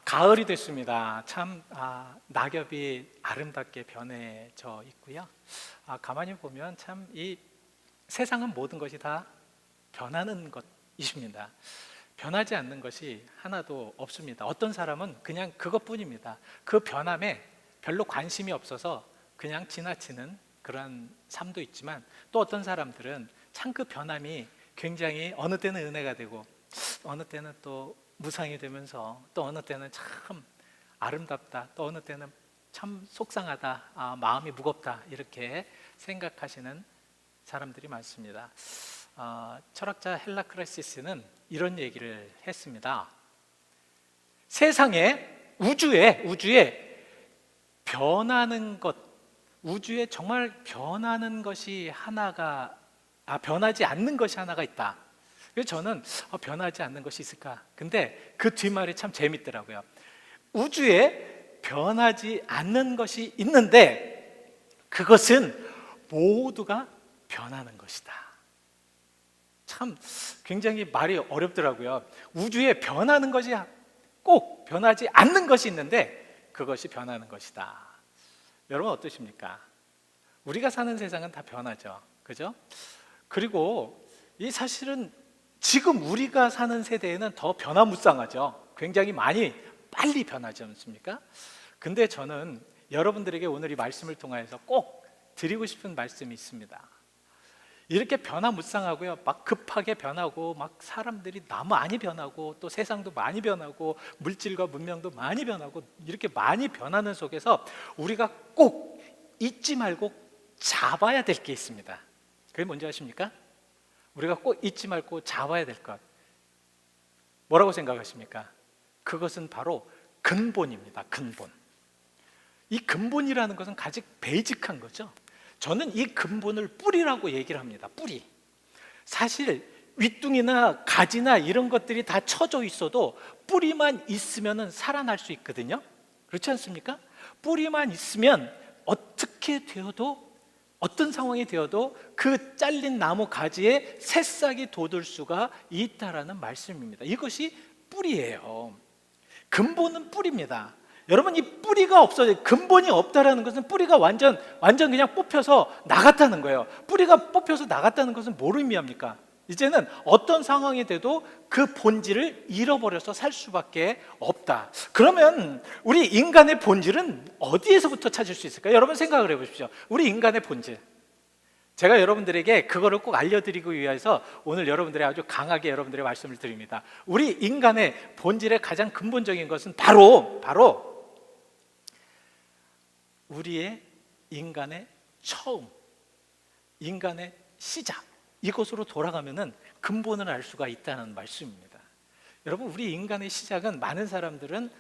가을이 됐습니다. 참 낙엽이 아름답게 변해져 있고요. 가만히 보면 참 이 세상은 모든 것이 다 변하는 것이십니다. 변하지 않는 것이 하나도 없습니다. 어떤 사람은 그냥 그것뿐입니다. 그 변함에 별로 관심이 없어서 그냥 지나치는 그런 삶도 있지만, 또 어떤 사람들은 참 그 변함이 굉장히 어느 때는 은혜가 되고 어느 때는 또 무상이 되면서, 또 어느 때는 참 아름답다, 또 어느 때는 참 속상하다, 마음이 무겁다, 이렇게 생각하시는 사람들이 많습니다. 철학자 헬라크레시스는 이런 얘기를 했습니다. 세상에, 우주에 변하는 것, 우주에 정말 변하는 것이 하나가 변하지 않는 것이 하나가 있다. 그래서 저는 변하지 않는 것이 있을까? 근데 그 뒷말이 참 재밌더라고요. 우주에 변하지 않는 것이 있는데 그것은 모두가 변하는 것이다. 참 굉장히 말이 어렵더라고요. 우주에 변하는 것이 꼭 변하지 않는 것이 있는데 그것이 변하는 것이다. 여러분 어떠십니까? 우리가 사는 세상은 다 변하죠, 그죠? 그리고 이 사실은 지금 우리가 사는 세대에는 더 변화무쌍하죠. 굉장히 빨리 변하지 않습니까? 근데 저는 여러분들에게 오늘 이 말씀을 통해서 꼭 드리고 싶은 말씀이 있습니다. 이렇게 변화무쌍하고요, 막 급하게 변하고, 막 사람들이 너무 많이 변하고, 또 세상도 많이 변하고, 물질과 문명도 많이 변하고, 이렇게 많이 변하는 속에서 우리가 꼭 잊지 말고 잡아야 될 게 있습니다. 그게 뭔지 아십니까? 우리가 꼭 잊지 말고 잡아야 될 것, 뭐라고 생각하십니까? 그것은 바로 근본입니다. 근본. 이 근본이라는 것은 가장 베이직한 거죠. 저는 이 근본을 뿌리라고 얘기를 합니다. 뿌리. 사실 윗둥이나 가지나 이런 것들이 다 쳐져 있어도 뿌리만 있으면 살아날 수 있거든요. 그렇지 않습니까? 뿌리만 있으면 어떻게 되어도, 어떤 상황이 되어도 그 잘린 나무 가지에 새싹이 돋을 수가 있다라는 말씀입니다. 이것이 뿌리예요. 근본은 뿌리입니다. 여러분, 이 뿌리가 없어져, 근본이 없다라는 것은 뿌리가 완전 그냥 뽑혀서 나갔다는 거예요. 뿌리가 뽑혀서 나갔다는 것은 뭘 의미합니까? 이제는 어떤 상황이 돼도 그 본질을 잃어버려서 살 수밖에 없다. 그러면 우리 인간의 본질은 어디에서부터 찾을 수 있을까요? 여러분 생각을 해보십시오. 우리 인간의 본질, 제가 여러분들에게 그거를 꼭 알려드리기 위해서 오늘 여러분들의 아주 강하게 여러분들의 말씀을 드립니다. 우리 인간의 본질의 가장 근본적인 것은 바로 우리의 인간의 처음, 인간의 시작, 이것으로 돌아가면은 근본을 알 수가 있다는 말씀입니다. 여러분, 우리 인간의 시작은 많은 사람들은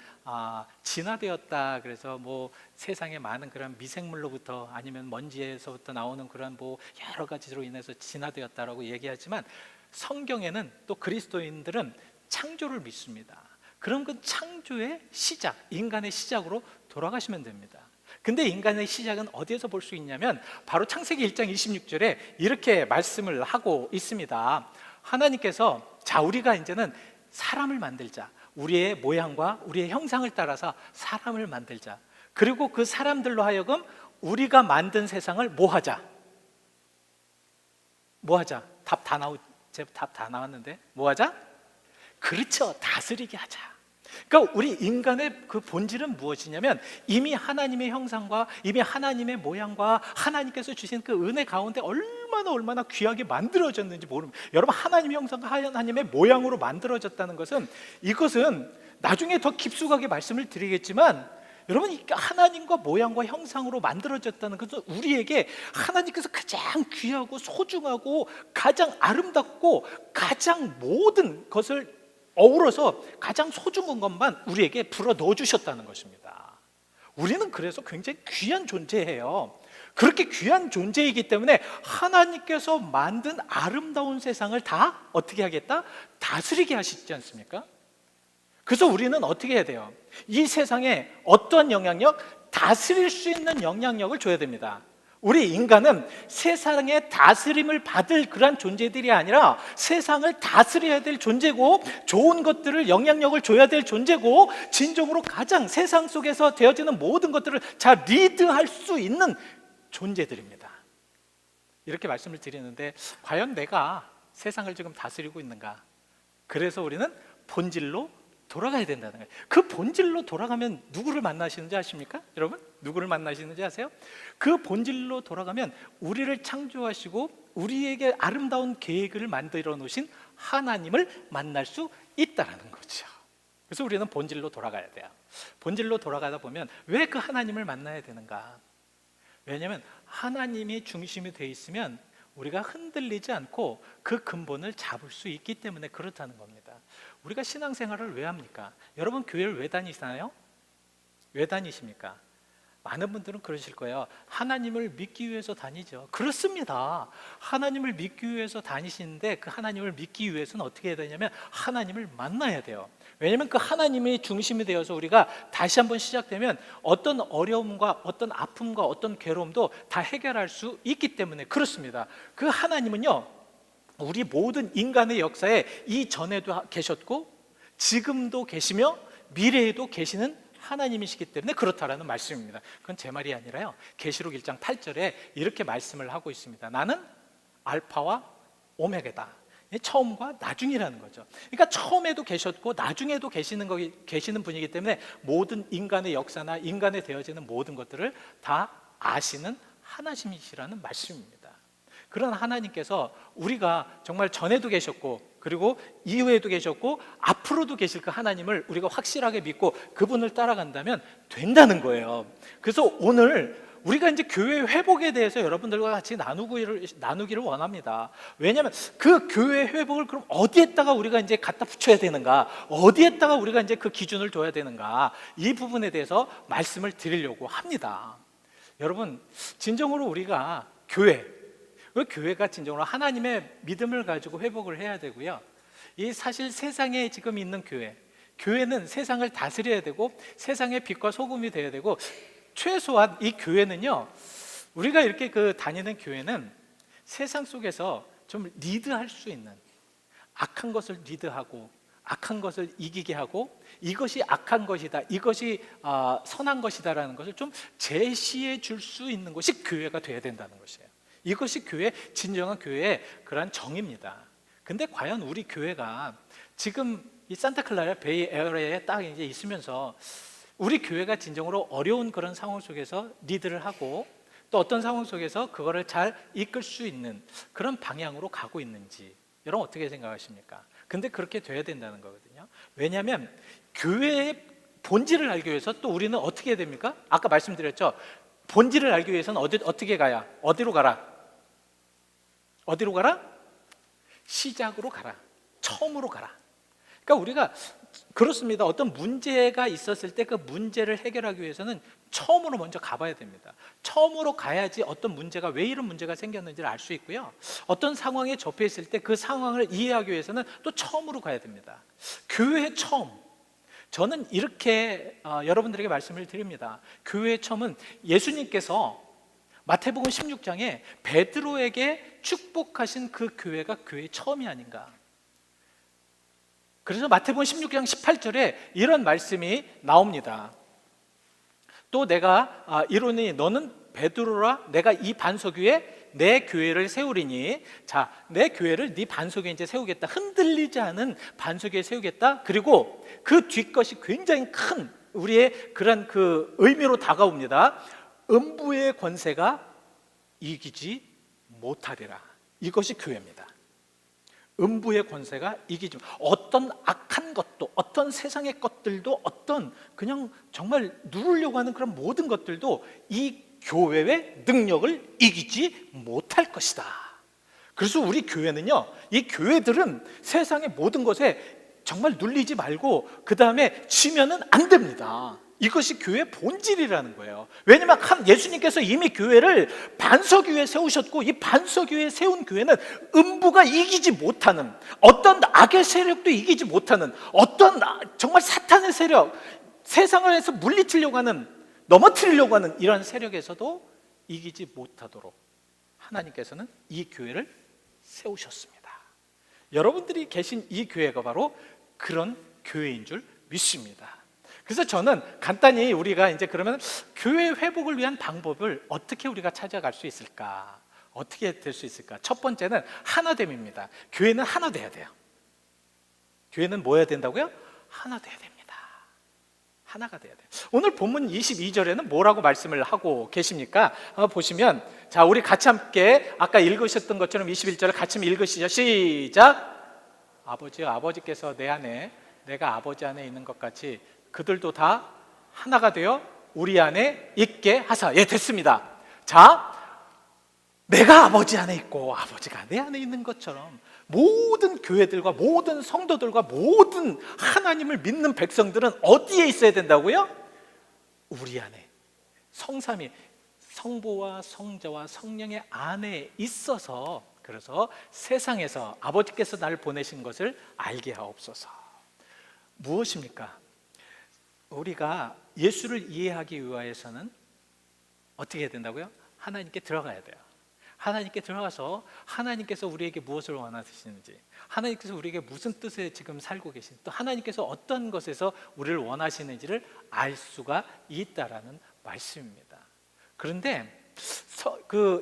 진화되었다, 그래서 뭐 세상에 많은 그런 미생물로부터 아니면 먼지에서부터 나오는 그런 뭐 여러 가지로 인해서 진화되었다라고 얘기하지만, 성경에는 또 그리스도인들은 창조를 믿습니다. 그럼 그 창조의 시작, 인간의 시작으로 돌아가시면 됩니다. 근데 인간의 시작은 어디에서 볼 수 있냐면 바로 창세기 1장 26절에 이렇게 말씀을 하고 있습니다. 하나님께서 우리가 이제는 사람을 만들자, 우리의 모양과 우리의 형상을 따라서 사람을 만들자. 그리고 그 사람들로 하여금 우리가 만든 세상을 뭐 하자? 답 다 나왔는데 뭐 하자? 그렇죠, 다스리게 하자. 그러니까 우리 인간의 그 본질은 무엇이냐면, 이미 하나님의 형상과 이미 하나님의 모양과 하나님께서 주신 그 은혜 가운데 얼마나 귀하게 만들어졌는지 모릅니다. 여러분, 하나님의 형상과 하나님의 모양으로 만들어졌다는 것은, 이것은 나중에 더 깊숙하게 말씀을 드리겠지만, 여러분, 하나님과 모양과 형상으로 만들어졌다는 것은 우리에게 하나님께서 가장 귀하고 소중하고 가장 아름답고 가장 모든 것을 어우러서 가장 소중한 것만 우리에게 불어 넣어주셨다는 것입니다. 우리는 그래서 굉장히 귀한 존재예요. 그렇게 귀한 존재이기 때문에 하나님께서 만든 아름다운 세상을 다 어떻게 하겠다? 다스리게 하시지 않습니까? 그래서 우리는 어떻게 해야 돼요? 이 세상에 어떤 영향력? 다스릴 수 있는 영향력을 줘야 됩니다. 우리 인간은 세상의 다스림을 받을 그런 존재들이 아니라 세상을 다스려야 될 존재고, 좋은 것들을 영향력을 줘야 될 존재고, 진정으로 가장 세상 속에서 되어지는 모든 것들을 잘 리드할 수 있는 존재들입니다. 이렇게 말씀을 드리는데, 과연 내가 세상을 지금 다스리고 있는가? 그래서 우리는 본질로 돌아가야 된다는 거예요. 그 본질로 돌아가면 누구를 만나시는지 아십니까? 여러분, 누구를 만나시는지 아세요? 그 본질로 돌아가면 우리를 창조하시고 우리에게 아름다운 계획을 만들어 놓으신 하나님을 만날 수 있다는 거죠. 그래서 우리는 본질로 돌아가야 돼요. 본질로 돌아가다 보면 왜 그 하나님을 만나야 되는가? 왜냐하면 하나님이 중심이 돼 있으면 우리가 흔들리지 않고 그 근본을 잡을 수 있기 때문에 그렇다는 겁니다. 우리가 신앙생활을 왜 합니까? 여러분, 교회를 왜 다니시나요? 왜 다니십니까? 많은 분들은 그러실 거예요. 하나님을 믿기 위해서 다니죠. 그렇습니다. 하나님을 믿기 위해서 다니시는데, 그 하나님을 믿기 위해서는 어떻게 해야 되냐면 하나님을 만나야 돼요. 왜냐하면 그 하나님이 중심이 되어서 우리가 다시 한번 시작되면 어떤 어려움과 어떤 아픔과 어떤 괴로움도 다 해결할 수 있기 때문에 그렇습니다. 그 하나님은요, 우리 모든 인간의 역사에 이전에도 계셨고 지금도 계시며 미래에도 계시는 하나님이시기 때문에 그렇다라는 말씀입니다. 그건 제 말이 아니라요, 계시록 1장 8절에 이렇게 말씀을 하고 있습니다. 나는 알파와 오메가다. 처음과 나중이라는 거죠. 그러니까 처음에도 계셨고 나중에도 계시는 분이기 때문에 모든 인간의 역사나 인간에 되어지는 모든 것들을 다 아시는 하나님이시라는 말씀입니다. 그런 하나님께서 우리가 정말 전에도 계셨고 그리고 이후에도 계셨고 앞으로도 계실 그 하나님을 우리가 확실하게 믿고 그분을 따라간다면 된다는 거예요. 그래서 오늘 우리가 이제 교회 회복에 대해서 여러분들과 같이 나누기를 원합니다. 왜냐하면 그 교회 회복을 그럼 어디에다가 우리가 이제 갖다 붙여야 되는가, 어디에다가 우리가 이제 그 기준을 둬야 되는가, 이 부분에 대해서 말씀을 드리려고 합니다. 여러분, 진정으로 우리가 교회가 진정으로 하나님의 믿음을 가지고 회복을 해야 되고요. 이 사실 세상에 지금 있는 교회는 세상을 다스려야 되고 세상의 빛과 소금이 되어야 되고, 최소한 이 교회는요, 우리가 이렇게 다니는 교회는 세상 속에서 좀 리드할 수 있는, 악한 것을 리드하고 악한 것을 이기게 하고 이것이 악한 것이다, 이것이 선한 것이다라는 것을 좀 제시해 줄 수 있는 것이 교회가 돼야 된다는 것이에요. 이것이 진정한 교회의 그러한 정의입니다. 근데 과연 우리 교회가 지금 이 산타클라라 베이에어리아에 딱 이제 있으면서 우리 교회가 진정으로 어려운 그런 상황 속에서 리드를 하고 또 어떤 상황 속에서 그거를 잘 이끌 수 있는 그런 방향으로 가고 있는지 여러분 어떻게 생각하십니까? 근데 그렇게 돼야 된다는 거거든요. 왜냐하면 교회의 본질을 알기 위해서 또 우리는 어떻게 해야 됩니까? 아까 말씀드렸죠. 본질을 알기 위해서는 어떻게 가야? 어디로 가라? 시작으로 가라. 처음으로 가라. 그러니까 우리가 그렇습니다. 어떤 문제가 있었을 때 그 문제를 해결하기 위해서는 처음으로 먼저 가봐야 됩니다. 처음으로 가야지 어떤 문제가, 왜 이런 문제가 생겼는지를 알 수 있고요. 어떤 상황에 접해 있을 때 그 상황을 이해하기 위해서는 또 처음으로 가야 됩니다. 교회의 처음, 저는 이렇게 여러분들에게 말씀을 드립니다. 교회의 처음은 예수님께서 마태복음 16장에 베드로에게 축복하신 그 교회가 교회의 처음이 아닌가. 그래서 마태복음 16장 18절에 이런 말씀이 나옵니다. 또 내가 이르노니 너는 베드로라, 내가 이 반석 위에 내 교회를 세우리니. 자, 내 교회를 네 반석 위에 이제 세우겠다. 흔들리지 않은 반석 위에 세우겠다. 그리고 그 뒷것이 굉장히 큰 우리의 그런 그 의미로 다가옵니다. 음부의 권세가 이기지 못하리라. 이것이 교회입니다. 음부의 권세가 이기지, 어떤 악한 것도, 어떤 세상의 것들도, 어떤 그냥 정말 누르려고 하는 그런 모든 것들도 이 교회의 능력을 이기지 못할 것이다. 그래서 우리 교회는요, 이 교회들은 세상의 모든 것에 정말 눌리지 말고 그 다음에 치면은 안 됩니다. 이것이 교회의 본질이라는 거예요. 왜냐하면 예수님께서 이미 교회를 반석 위에 세우셨고, 이 반석 위에 세운 교회는 음부가 이기지 못하는, 어떤 악의 세력도 이기지 못하는, 어떤 정말 사탄의 세력, 세상을 해서 물리치려고 하는, 넘어뜨리려고 하는 이런 세력에서도 이기지 못하도록 하나님께서는 이 교회를 세우셨습니다. 여러분들이 계신 이 교회가 바로 그런 교회인 줄 믿습니다. 그래서 저는 간단히 우리가 이제 그러면 교회 회복을 위한 방법을 어떻게 우리가 찾아갈 수 있을까? 어떻게 될 수 있을까? 첫 번째는 하나됨입니다. 교회는 하나 돼야 돼요. 교회는 뭐 해야 된다고요? 하나 돼야 됩니다. 하나가 돼야 돼요. 오늘 본문 22절에는 뭐라고 말씀을 하고 계십니까? 보시면 자, 우리 같이 함께 아까 읽으셨던 것처럼 21절을 같이 읽으시죠. 시작. 아버지요, 아버지께서 내 안에 내가 아버지 안에 있는 것 같이 그들도 다 하나가 되어 우리 안에 있게 하사. 예, 됐습니다. 자, 내가 아버지 안에 있고 아버지가 내 안에 있는 것처럼 모든 교회들과 모든 성도들과 모든 하나님을 믿는 백성들은 어디에 있어야 된다고요? 우리 안에. 성삼위, 성부와 성자와 성령의 안에 있어서, 그래서 세상에서 아버지께서 나를 보내신 것을 알게 하옵소서. 무엇입니까? 우리가 예수를 이해하기 위해서는 어떻게 해야 된다고요? 하나님께 들어가야 돼요. 하나님께 들어가서 하나님께서 우리에게 무엇을 원하시는지, 하나님께서 우리에게 무슨 뜻에 지금 살고 계신지, 또 하나님께서 어떤 것에서 우리를 원하시는지를 알 수가 있다라는 말씀입니다. 그런데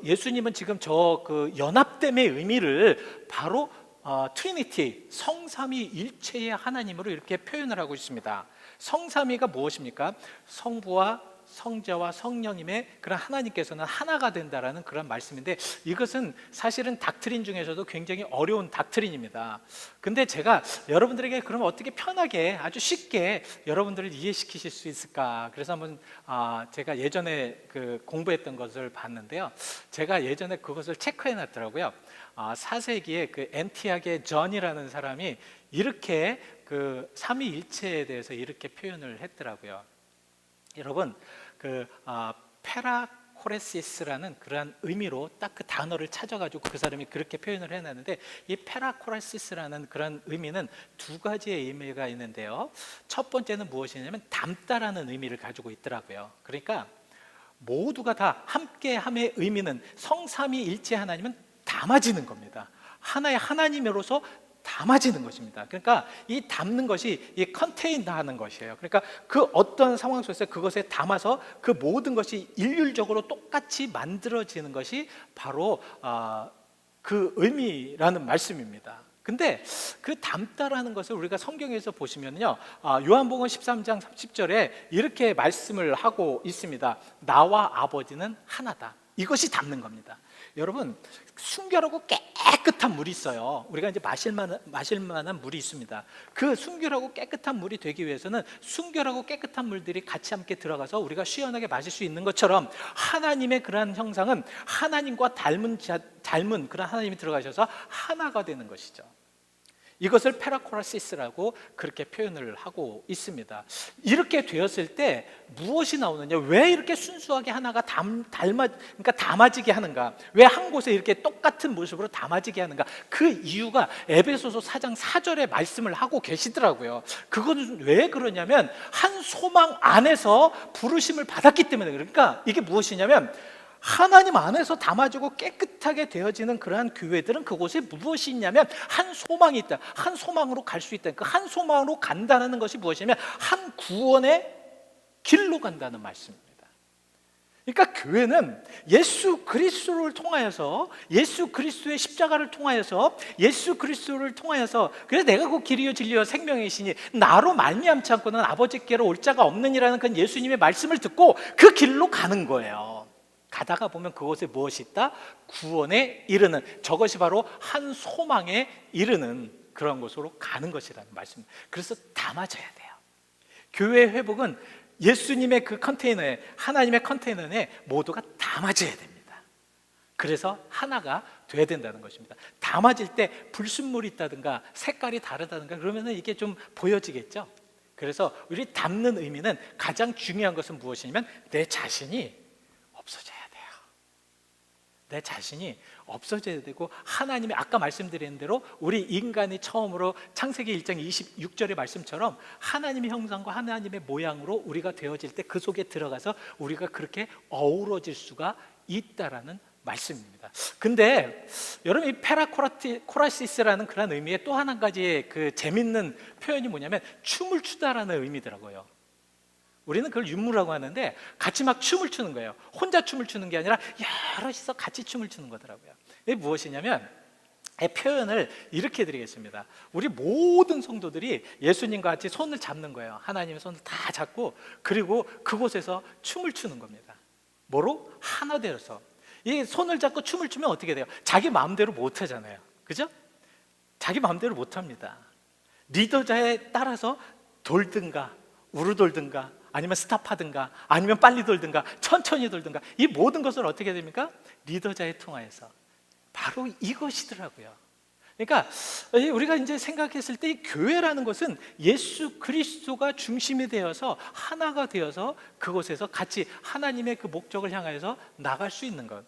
예수님은 지금 그 연합됨의 의미를 바로 트리니티, 성삼위 일체의 하나님으로 이렇게 표현을 하고 있습니다. 성삼위가 무엇입니까? 성부와 성자와 성령님의 그런 하나님께서는 하나가 된다라는 그런 말씀인데, 이것은 사실은 닥트린 중에서도 굉장히 어려운 닥트린입니다. 근데 제가 여러분들에게 그러면 어떻게 편하게 아주 쉽게 여러분들을 이해시키실 수 있을까? 그래서 한번 제가 예전에 공부했던 것을 봤는데요, 제가 예전에 그것을 체크해 놨더라고요. 4세기에 그 엔티악의 전이라는 사람이 이렇게 그 삼위일체에 대해서 이렇게 표현을 했더라고요. 여러분, 페라코레시스라는 그러한 의미로 딱 그 단어를 찾아가지고 그 사람이 그렇게 표현을 해놨는데, 이 페라코레시스라는 그런 의미는 두 가지의 의미가 있는데요. 첫 번째는 무엇이냐면 담다라는 의미를 가지고 있더라고요. 그러니까 모두가 다 함께함의 의미는 성삼위일체 하나님은 담아지는 겁니다. 하나의 하나님으로서 담아지는 것입니다. 그러니까 이 담는 것이 이 컨테인하는 것이에요. 그러니까 그 어떤 상황 속에서 그것에 담아서 그 모든 것이 일률적으로 똑같이 만들어지는 것이 바로 그 의미라는 말씀입니다. 근데 그 담다라는 것을 우리가 성경에서 보시면요, 요한복음 13장 30절에 이렇게 말씀을 하고 있습니다. 나와 아버지는 하나다. 이것이 담는 겁니다. 여러분, 순결하고 깨끗한 물이 있어요. 우리가 이제 마실 만한 물이 있습니다. 그 순결하고 깨끗한 물이 되기 위해서는 순결하고 깨끗한 물들이 같이 함께 들어가서 우리가 시원하게 마실 수 있는 것처럼, 하나님의 그러한 형상은 하나님과 닮은 그런 하나님이 들어가셔서 하나가 되는 것이죠. 이것을 페라코라시스라고 그렇게 표현을 하고 있습니다. 이렇게 되었을 때 무엇이 나오느냐? 왜 이렇게 순수하게 하나가 그러니까 담아지게 하는가? 왜 한 곳에 이렇게 똑같은 모습으로 담아지게 하는가? 그 이유가 에베소서 4장 4절에 말씀을 하고 계시더라고요. 그건 왜 그러냐면 한 소망 안에서 부르심을 받았기 때문에. 그러니까 이게 무엇이냐면 하나님 안에서 담아지고 깨끗하게 되어지는 그러한 교회들은 그곳에 무엇이 있냐면 한 소망이 있다. 한 소망으로 갈 수 있다. 그 한 소망으로 간다는 것이 무엇이냐면 한 구원의 길로 간다는 말씀입니다. 그러니까 교회는 예수 그리스도를 통하여서, 예수 그리스도의 십자가를 통하여서, 예수 그리스도를 통하여서, 그래서 내가 그 길이요 진리요 생명이시니 나로 말미암지 않고는 아버지께로 올 자가 없느니라는 그 예수님의 말씀을 듣고 그 길로 가는 거예요. 가다가 보면 그곳에 무엇이 있다? 구원에 이르는, 저것이 바로 한 소망에 이르는 그런 곳으로 가는 것이라는 말씀입니다. 그래서 담아져야 돼요. 교회의 회복은 예수님의 그 컨테이너에, 하나님의 컨테이너에 모두가 담아져야 됩니다. 그래서 하나가 돼야 된다는 것입니다. 담아질 때 불순물이 있다든가 색깔이 다르다든가 그러면 이게 좀 보여지겠죠. 그래서 우리 담는 의미는 가장 중요한 것은 무엇이냐면 내 자신이 없어져야 돼요. 내 자신이 없어져야 되고, 하나님의 아까 말씀드린 대로 우리 인간이 처음으로 창세기 1장 26절의 말씀처럼 하나님의 형상과 하나님의 모양으로 우리가 되어질 때 그 속에 들어가서 우리가 그렇게 어우러질 수가 있다라는 말씀입니다. 근데 여러분, 이 페라코라시스라는 그런 의미의 또 한 가지의 그 재밌는 표현이 뭐냐면 춤을 추다라는 의미더라고요. 우리는 그걸 윤무라고 하는데 같이 막 춤을 추는 거예요. 혼자 춤을 추는 게 아니라 여럿이서 같이 춤을 추는 거더라고요. 이게 무엇이냐면, 이 표현을 이렇게 드리겠습니다. 우리 모든 성도들이 예수님과 같이 손을 잡는 거예요. 하나님의 손을 다 잡고, 그리고 그곳에서 춤을 추는 겁니다. 뭐로? 하나 되어서. 이 손을 잡고 춤을 추면 어떻게 돼요? 자기 마음대로 못 하잖아요. 그죠? 자기 마음대로 못 합니다. 리더자에 따라서 돌든가 우르돌든가 아니면 스탑하든가 아니면 빨리 돌든가 천천히 돌든가, 이 모든 것을 어떻게 됩니까? 리더자에 통하여서. 바로 이것이더라고요. 그러니까 우리가 이제 생각했을 때 이 교회라는 것은 예수 그리스도가 중심이 되어서 하나가 되어서 그곳에서 같이 하나님의 그 목적을 향하여서 나갈 수 있는 것.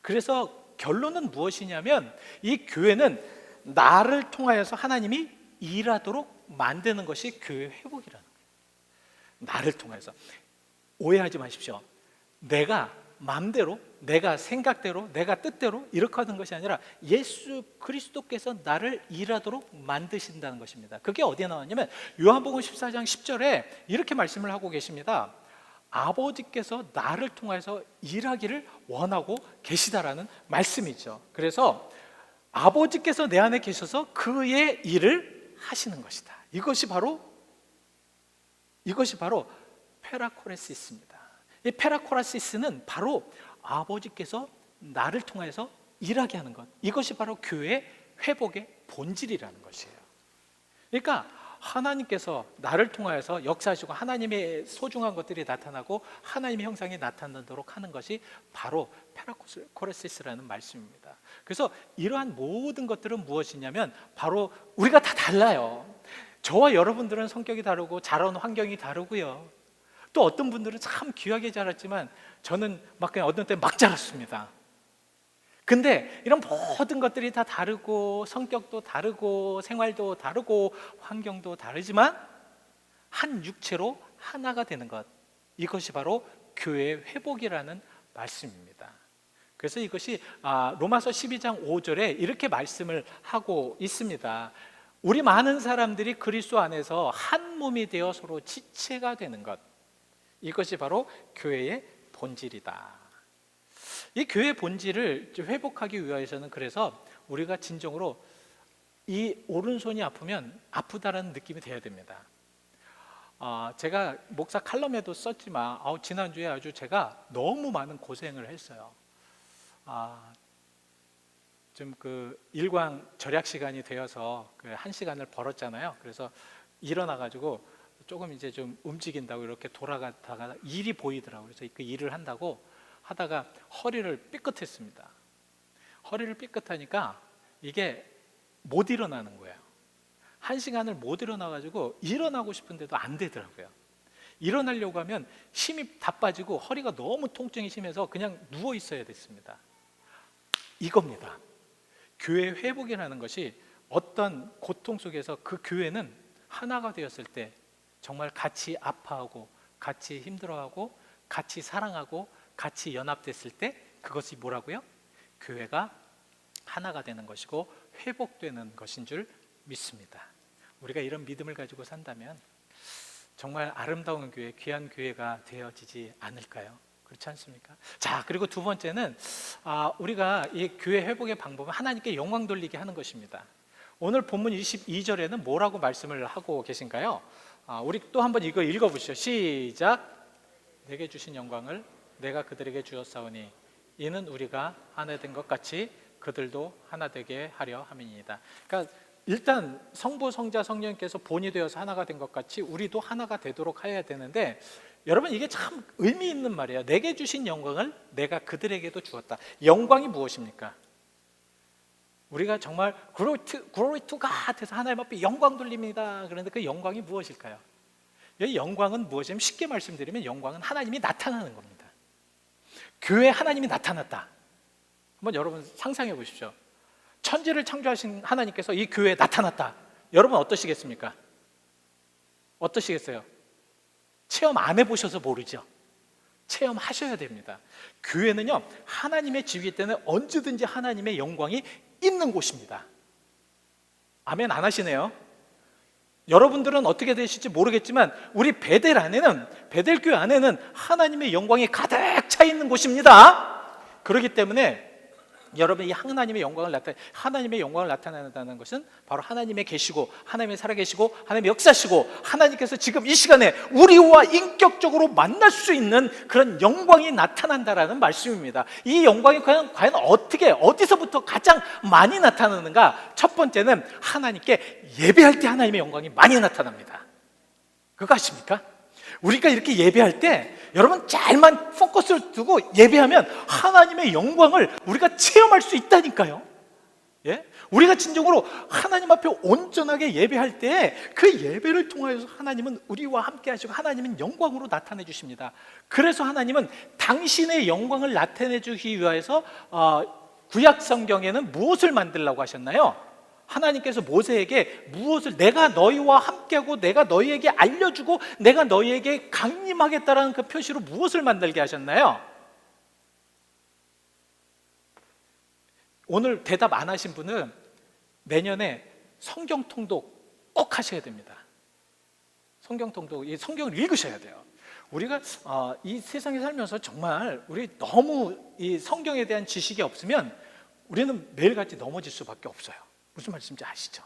그래서 결론은 무엇이냐면, 이 교회는 나를 통하여서 하나님이 일하도록 만드는 것이 교회 회복이라는 거예요. 나를 통해서. 오해하지 마십시오. 내가 마음대로, 내가 생각대로, 내가 뜻대로 이렇게 하는 것이 아니라 예수 그리스도께서 나를 일하도록 만드신다는 것입니다. 그게 어디에 나왔냐면 요한복음 14장 10절에 이렇게 말씀을 하고 계십니다. 아버지께서 나를 통해서 일하기를 원하고 계시다라는 말씀이죠. 그래서 아버지께서 내 안에 계셔서 그의 일을 하시는 것이다. 이것이 바로 페라코레시스입니다. 이 페라코라시스는 바로 아버지께서 나를 통해서 일하게 하는 것, 이것이 바로 교회의 회복의 본질이라는 것이에요. 그러니까 하나님께서 나를 통하여서 역사하시고 하나님의 소중한 것들이 나타나고 하나님의 형상이 나타나도록 하는 것이 바로 페라코레시스라는 말씀입니다. 그래서 이러한 모든 것들은 무엇이냐면 바로 우리가 다 달라요. 저와 여러분들은 성격이 다르고 자라온 환경이 다르고요. 또 어떤 분들은 참 귀하게 자랐지만 저는 막 그냥 어떤 때 막 자랐습니다. 근데 이런 모든 것들이 다 다르고 성격도 다르고 생활도 다르고 환경도 다르지만 한 육체로 하나가 되는 것, 이것이 바로 교회의 회복이라는 말씀입니다. 그래서 이것이 로마서 12장 5절에 이렇게 말씀을 하고 있습니다. 우리 많은 사람들이 그리스도 안에서 한 몸이 되어 서로 지체가 되는 것, 이것이 바로 교회의 본질이다. 이 교회의 본질을 회복하기 위해서는 그래서 우리가 진정으로 이 오른손이 아프면 아프다라는 느낌이 돼야 됩니다. 제가 목사 칼럼에도 썼지만 지난주에 아주 제가 너무 많은 고생을 했어요. 좀 그 일광 절약 시간이 되어서 그 1시간을 벌었잖아요. 그래서 일어나가지고 조금 이제 좀 움직인다고 이렇게 돌아가다가 일이 보이더라고요. 그래서 그 일을 한다고 하다가 허리를 삐끗했습니다. 허리를 삐끗하니까 이게 못 일어나는 거예요. 1시간을 못 일어나가지고 일어나고 싶은데도 안 되더라고요. 일어나려고 하면 힘이 다 빠지고 허리가 너무 통증이 심해서 그냥 누워 있어야 됐습니다. 이겁니다. 교회 회복이라는 것이 어떤 고통 속에서 그 교회는 하나가 되었을 때 정말 같이 아파하고 같이 힘들어하고 같이 사랑하고 같이 연합됐을 때 그것이 뭐라고요? 교회가 하나가 되는 것이고 회복되는 것인 줄 믿습니다. 우리가 이런 믿음을 가지고 산다면 정말 아름다운 교회, 귀한 교회가 되어지지 않을까요? 그렇지 않습니까? 자, 그리고 두 번째는 우리가 이 교회 회복의 방법은 하나님께 영광 돌리게 하는 것입니다. 오늘 본문 22절에는 뭐라고 말씀을 하고 계신가요? 우리 또 한번 이거 읽어보시죠. 시작. 내게 주신 영광을 내가 그들에게 주었사오니 이는 우리가 하나 된 것 같이 그들도 하나 되게 하려 함이니이다. 그러니까 일단 성부, 성자, 성령께서 본이 되어서 하나가 된 것 같이 우리도 하나가 되도록 해야 되는데, 여러분 이게 참 의미 있는 말이에요. 내게 주신 영광을 내가 그들에게도 주었다. 영광이 무엇입니까? 우리가 정말 glory to God 해서 하나님 앞에 영광 돌립니다. 그런데 그 영광이 무엇일까요? 이 영광은 무엇이냐면, 쉽게 말씀드리면 영광은 하나님이 나타나는 겁니다. 교회에 하나님이 나타났다. 한번 여러분 상상해 보십시오. 천지를 창조하신 하나님께서 이 교회에 나타났다. 여러분 어떠시겠습니까? 어떠시겠어요? 체험 안 해보셔서 모르죠. 체험하셔야 됩니다. 교회는요, 하나님의 집이기 때문에 언제든지 하나님의 영광이 있는 곳입니다. 아멘 안 하시네요. 여러분들은 어떻게 되실지 모르겠지만 우리 베델교회 안에는 하나님의 영광이 가득 차 있는 곳입니다. 그렇기 때문에 여러분이 하나님의 영광을 나타낸다는 것은 바로 하나님의 계시고, 하나님의 살아계시고, 하나님의 역사시고, 하나님께서 지금 이 시간에 우리와 인격적으로 만날 수 있는 그런 영광이 나타난다라는 말씀입니다. 이 영광이 과연 어떻게, 어디서부터 가장 많이 나타나는가? 첫 번째는 하나님께 예배할 때 하나님의 영광이 많이 나타납니다. 그거 아십니까? 우리가 이렇게 예배할 때 여러분 잘만 포커스를 두고 예배하면 하나님의 영광을 우리가 체험할 수 있다니까요. 예? 우리가 진정으로 하나님 앞에 온전하게 예배할 때 그 예배를 통하여서 하나님은 우리와 함께 하시고 하나님은 영광으로 나타내 주십니다. 그래서 하나님은 당신의 영광을 나타내 주기 위해서 구약 성경에는 무엇을 만들라고 하셨나요? 하나님께서 모세에게 무엇을, 내가 너희와 함께하고 내가 너희에게 알려주고 내가 너희에게 강림하겠다라는 그 표시로 무엇을 만들게 하셨나요? 오늘 대답 안 하신 분은 내년에 성경 통독 꼭 하셔야 됩니다. 성경 통독, 이 성경을 읽으셔야 돼요. 우리가 이 세상에 살면서 정말 우리 너무 이 성경에 대한 지식이 없으면 우리는 매일같이 넘어질 수밖에 없어요. 무슨 말씀인지 아시죠?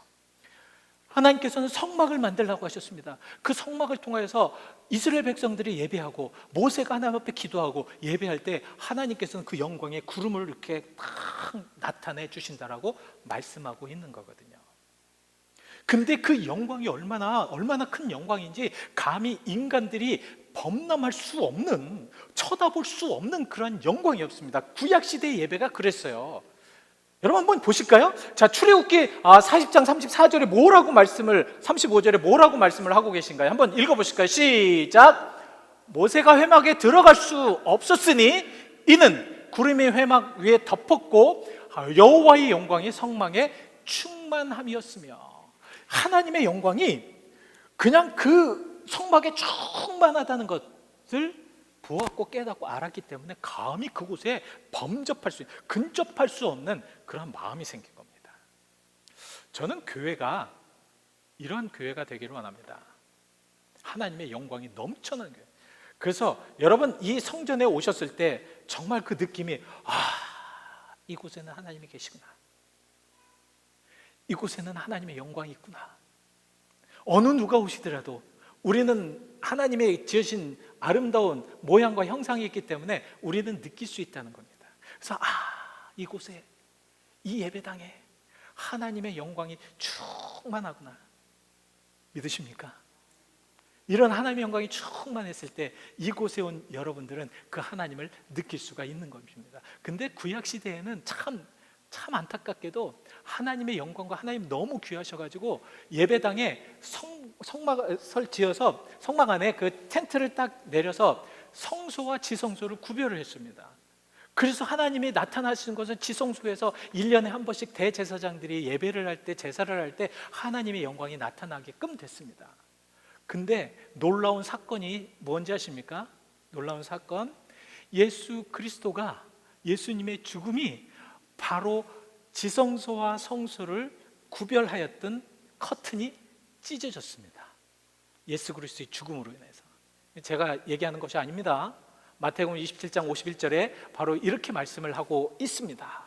하나님께서는 성막을 만들라고 하셨습니다. 그 성막을 통해서 이스라엘 백성들이 예배하고 모세가 하나님 앞에 기도하고 예배할 때 하나님께서는 그 영광의 구름을 이렇게 딱 나타내 주신다라고 말씀하고 있는 거거든요. 근데 그 영광이 얼마나 큰 영광인지 감히 인간들이 범람할 수 없는, 쳐다볼 수 없는 그런 영광이었습니다. 구약시대의 예배가 그랬어요. 여러분 한번 보실까요? 자, 출애굽기 40장 34절에 뭐라고 말씀을, 35절에 뭐라고 말씀을 하고 계신가요? 한번 읽어보실까요? 시작! 모세가 회막에 들어갈 수 없었으니 이는 구름이 회막 위에 덮었고 여호와의 영광이 성막에 충만함이었으며, 하나님의 영광이 그냥 그 성막에 충만하다는 것을 보았고 깨닫고 알았기 때문에 감히 그곳에 근접할 수 없는 그런 마음이 생긴 겁니다. 저는 교회가 이러한 교회가 되기를 원합니다. 하나님의 영광이 넘쳐나는 교회. 그래서 여러분 이 성전에 오셨을 때 정말 그 느낌이, 이곳에는 하나님이 계시구나, 이곳에는 하나님의 영광이 있구나. 어느 누가 오시더라도 우리는 하나님의 지으신 아름다운 모양과 형상이 있기 때문에 우리는 느낄 수 있다는 겁니다. 그래서 이곳에, 이 예배당에 하나님의 영광이 충만하구나. 믿으십니까? 이런 하나님의 영광이 충만했을 때 이곳에 온 여러분들은 그 하나님을 느낄 수가 있는 것입니다. 근데 구약시대에는 참 안타깝게도 하나님의 영광과 하나님 너무 귀하셔가지고 예배당에 성막을 지어서 성막 안에 그 텐트를 딱 내려서 성소와 지성소를 구별을 했습니다. 그래서 하나님이 나타나시는 것은 지성소에서 1년에 한 번씩 대제사장들이 예배를 할 때, 제사를 할 때 하나님의 영광이 나타나게끔 됐습니다. 근데 놀라운 사건이 뭔지 아십니까? 놀라운 사건, 예수 그리스도가, 예수님의 죽음이 바로 지성소와 성소를 구별하였던 커튼이 찢어졌습니다. 예수 그리스도의 죽음으로 인해서. 제가 얘기하는 것이 아닙니다. 마태복음 27장 51절에 바로 이렇게 말씀을 하고 있습니다.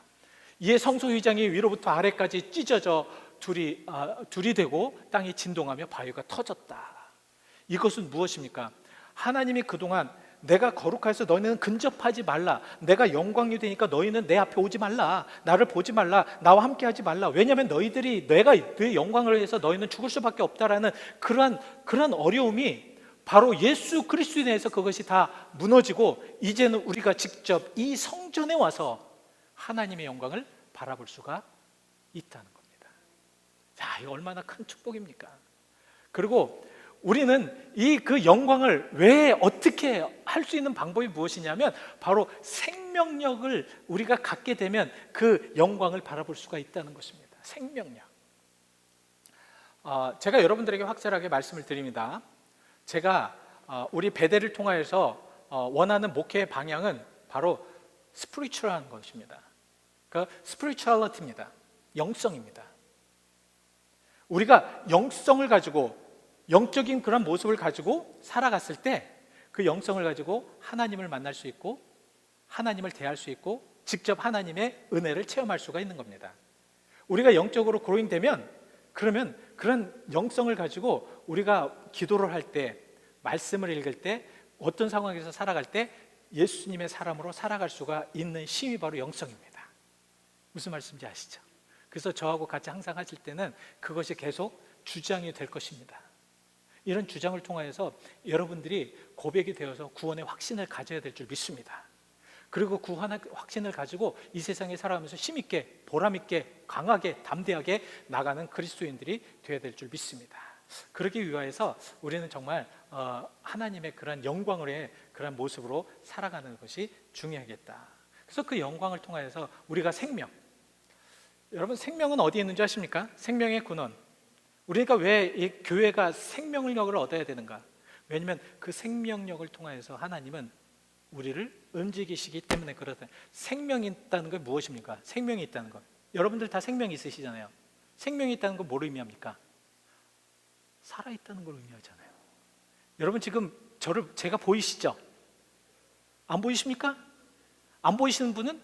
이에 성소 휘장이 위로부터 아래까지 찢어져 둘이 되고 땅이 진동하며 바위가 터졌다. 이것은 무엇입니까? 하나님이 그동안 내가 거룩해서 너희는 근접하지 말라, 내가 영광이 되니까 너희는 내 앞에 오지 말라, 나를 보지 말라, 나와 함께 하지 말라, 왜냐하면 내가 내 영광을 위해서 너희는 죽을 수밖에 없다라는 그러한 어려움이 바로 예수 그리스도에 대해서 그것이 다 무너지고 이제는 우리가 직접 이 성전에 와서 하나님의 영광을 바라볼 수가 있다는 겁니다. 자, 이거 얼마나 큰 축복입니까? 그리고 우리는 그 영광을 왜 어떻게 할 수 있는 방법이 무엇이냐면 바로 생명력을 우리가 갖게 되면 그 영광을 바라볼 수가 있다는 것입니다. 생명력. 제가 여러분들에게 확실하게 말씀을 드립니다. 제가 우리 베델을 통하여서 원하는 목회의 방향은 바로 스피리추얼한 것입니다. 그 스피리추얼리티입니다. 영성입니다. 우리가 영성을 가지고 영적인 그런 모습을 가지고 살아갔을 때 그 영성을 가지고 하나님을 만날 수 있고 하나님을 대할 수 있고 직접 하나님의 은혜를 체험할 수가 있는 겁니다. 우리가 영적으로 그로잉되면 그러면 그런 영성을 가지고 우리가 기도를 할 때, 말씀을 읽을 때, 어떤 상황에서 살아갈 때 예수님의 사람으로 살아갈 수가 있는 힘이 바로 영성입니다. 무슨 말씀인지 아시죠? 그래서 저하고 같이 항상 하실 때는 그것이 계속 주장이 될 것입니다. 이런 주장을 통하여서 여러분들이 고백이 되어서 구원의 확신을 가져야 될 줄 믿습니다. 그리고 구원의 확신을 가지고 이 세상에 살아가면서 힘있게, 보람있게, 강하게, 담대하게 나가는 그리스도인들이 되어야 될 줄 믿습니다. 그러기 위하여서 우리는 정말 하나님의 그런 영광의 그런 모습으로 살아가는 것이 중요하겠다. 그래서 그 영광을 통하여서 우리가 생명, 여러분 생명은 어디에 있는지 아십니까? 생명의 근원. 우리가 왜 이 교회가 생명력을 얻어야 되는가? 왜냐하면 그 생명력을 통하여서 하나님은 우리를 움직이시기 때문에 그렇다. 생명이 있다는 건 무엇입니까? 생명이 있다는 것. 여러분들 다 생명이 있으시잖아요. 생명이 있다는 건 뭘 의미합니까? 살아있다는 걸 의미하잖아요. 여러분 지금 제가 보이시죠? 안 보이십니까? 안 보이시는 분은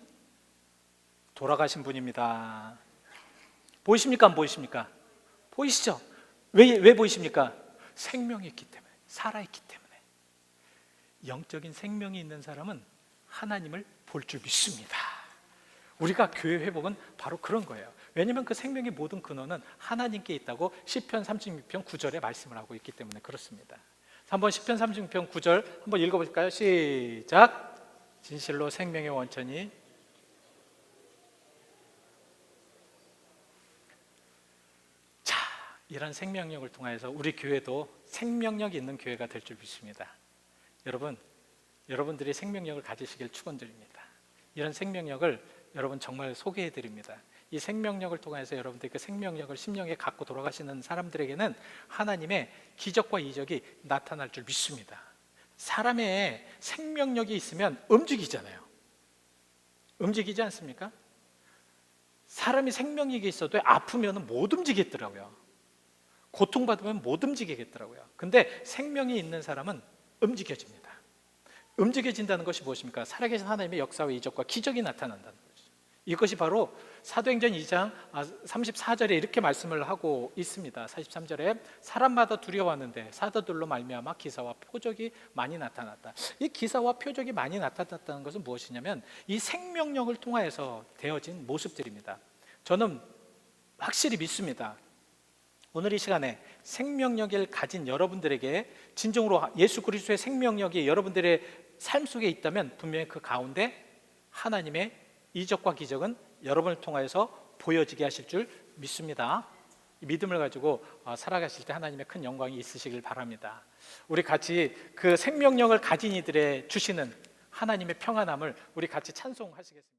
돌아가신 분입니다. 보이십니까? 안 보이십니까? 보이시죠? 왜 보이십니까? 생명이 있기 때문에, 살아있기 때문에. 영적인 생명이 있는 사람은 하나님을 볼 줄 믿습니다. 우리가 교회 회복은 바로 그런 거예요. 왜냐하면 그 생명의 모든 근원은 하나님께 있다고 시편 36편 9절에 말씀을 하고 있기 때문에 그렇습니다. 한번 시편 36편 9절 한번 읽어볼까요? 시작. 진실로 생명의 원천이 이런 생명력을 통해서 우리 교회도 생명력 있는 교회가 될 줄 믿습니다. 여러분들이 생명력을 가지시길 축원드립니다. 이런 생명력을 여러분 정말 소개해 드립니다. 이 생명력을 통해서 여러분들이 그 생명력을 심령에 갖고 돌아가시는 사람들에게는 하나님의 기적과 이적이 나타날 줄 믿습니다. 사람의 생명력이 있으면 움직이잖아요. 움직이지 않습니까? 사람이 생명력이 있어도 아프면 못 움직이겠더라고요. 고통받으면 못 움직이겠더라고요. 근데 생명이 있는 사람은 움직여집니다. 움직여진다는 것이 무엇입니까? 살아계신 하나님의 역사와 이적과 기적이 나타난다는 거죠. 이것이 바로 사도행전 2장 34절에 이렇게 말씀을 하고 있습니다. 43절에 사람마다 두려워하는데 사도들로 말미암아 기사와 표적이 많이 나타났다. 이 기사와 표적이 많이 나타났다는 것은 무엇이냐면 이 생명력을 통하여서 되어진 모습들입니다. 저는 확실히 믿습니다. 오늘 이 시간에 생명력을 가진 여러분들에게 진정으로 예수 그리스도의 생명력이 여러분들의 삶 속에 있다면 분명히 그 가운데 하나님의 이적과 기적은 여러분을 통하여서 보여지게 하실 줄 믿습니다. 이 믿음을 가지고 살아가실 때 하나님의 큰 영광이 있으시길 바랍니다. 우리 같이 그 생명력을 가진 이들의 주시는 하나님의 평안함을 우리 같이 찬송하시겠습니다.